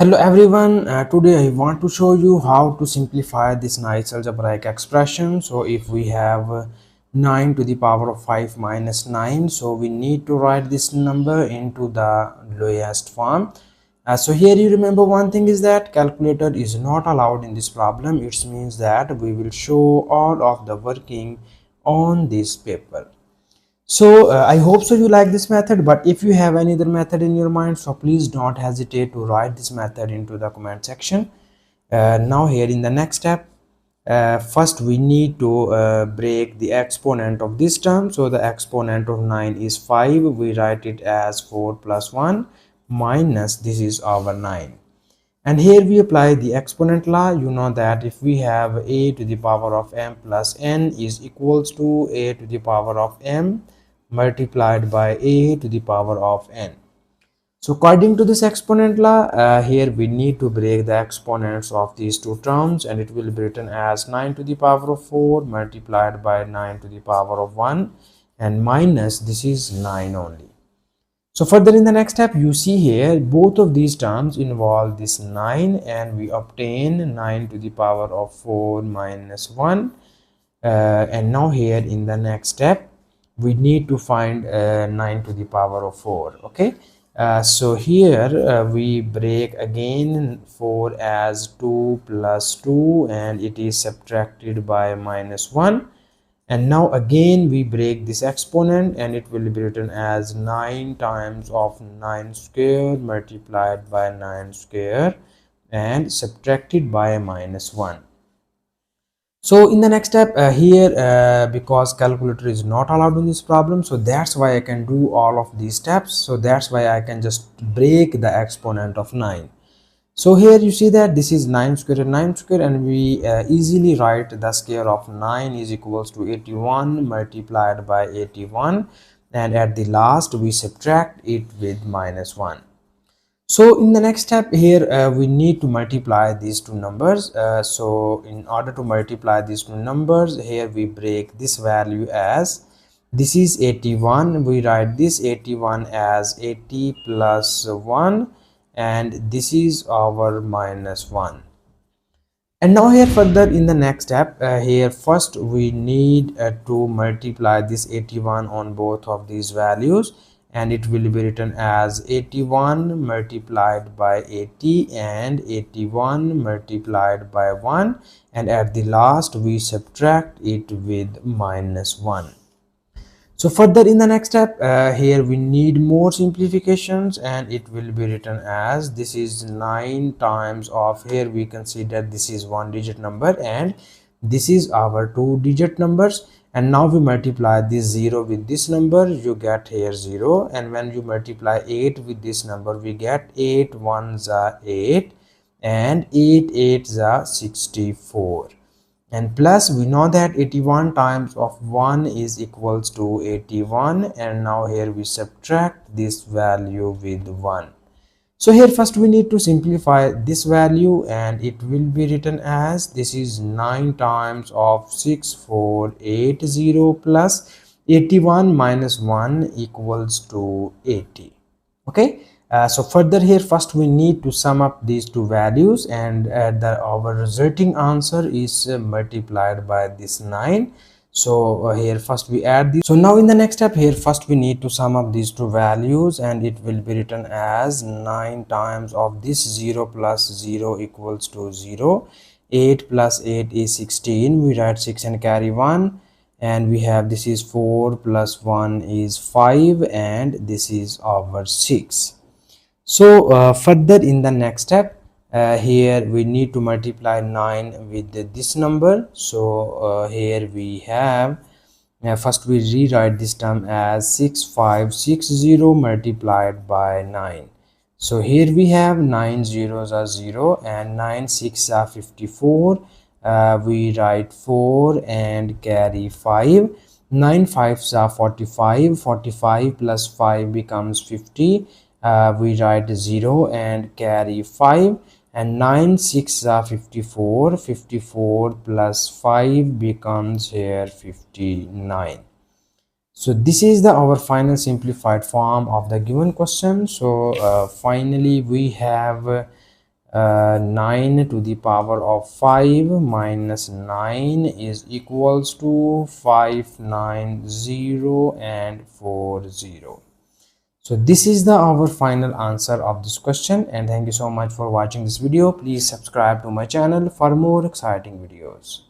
Hello everyone, today I want to show you how to simplify this nice algebraic expression. So if we have 9 to the power of 5 minus 9, so we need to write this number into the lowest form. So here you remember one thing is that calculator is not allowed in this problem. It means that we will show all of the working on this paper. So I hope so you like this method, but if you have any other method in your mind, so please don't hesitate to write this method into the comment section. Now here in the next step, first we need to break the exponent of this term. So the exponent of 9 is 5. We write it as 4 plus 1 minus this is our 9. And here we apply the exponent law. You know that if we have a to the power of m plus n is equals to a to the power of m multiplied by a to the power of n. So according to this exponent law, here we need to break the exponents of these two terms, and it will be written as 9 to the power of 4 multiplied by 9 to the power of 1 and minus this is 9 only. So further in the next step, you see here both of these terms involve this 9, and we obtain 9 to the power of 4 minus 1. And now here in the next step, we need to find 9 to the power of 4. Okay, so here we break again 4 as 2 plus 2, and it is subtracted by minus 1. And now again we break this exponent, and it will be written as 9 times of 9 square multiplied by 9 square and subtracted by minus 1. So in the next step, here because calculator is not allowed in this problem, so that's why I can do all of these steps. So that's why I can just break the exponent of 9. So here you see that this is 9 square and 9 square, and we easily write the square of 9 is equals to 81 multiplied by 81, and at the last we subtract it with minus 1. So in the next step here, we need to multiply these two numbers. So in order to multiply these two numbers, here we break this value as this is 81. We write this 81 as 80 plus 1, and this is our minus 1. And now here further in the next step, here first we need to multiply this 81 on both of these values, and it will be written as 81 multiplied by 80 and 81 multiplied by 1, and at the last we subtract it with minus 1. So further in the next step, here we need more simplifications, and it will be written as this is 9 times of, here we consider this is one digit number and this is our two digit numbers, and now we multiply this 0 with this number, you get here 0, and when you multiply 8 with this number, we get 8 ones are 8 and 8 eights are 64. And plus we know that 81 times of 1 is equals to 81, and now here we subtract this value with 1. So here first we need to simplify this value, and it will be written as this is 9 times of 6480 plus 81 minus 1 equals to 80. Okay, so further here first we need to sum up these two values, and our resulting answer is multiplied by this 9. So here first we add this. So now in the next step, here first we need to sum up these two values, and it will be written as 9 times of this 0 plus 0 equals to 0. 8 plus 8 is 16. We write 6 and carry 1, and we have this is 4 plus 1 is 5, and this is our 6. So further in the next step, here we need to multiply 9 with this number. So here we have, first we rewrite this term as 6560 multiplied by 9. So here we have 9 zeros are 0 and 9 6 are 54. We write 4 and carry 5. 9 5s are 45. 45 plus 5 becomes 50. We write 0 and carry 5, and 9 6 are 54. 54 plus 5 becomes here 59. So this is our final simplified form of the given question. So finally we have 9 to the power of 5 minus 9 is equals to 590 and 40. So this is the our final answer of this question, and thank you so much for watching this video. Please subscribe to my channel for more exciting videos.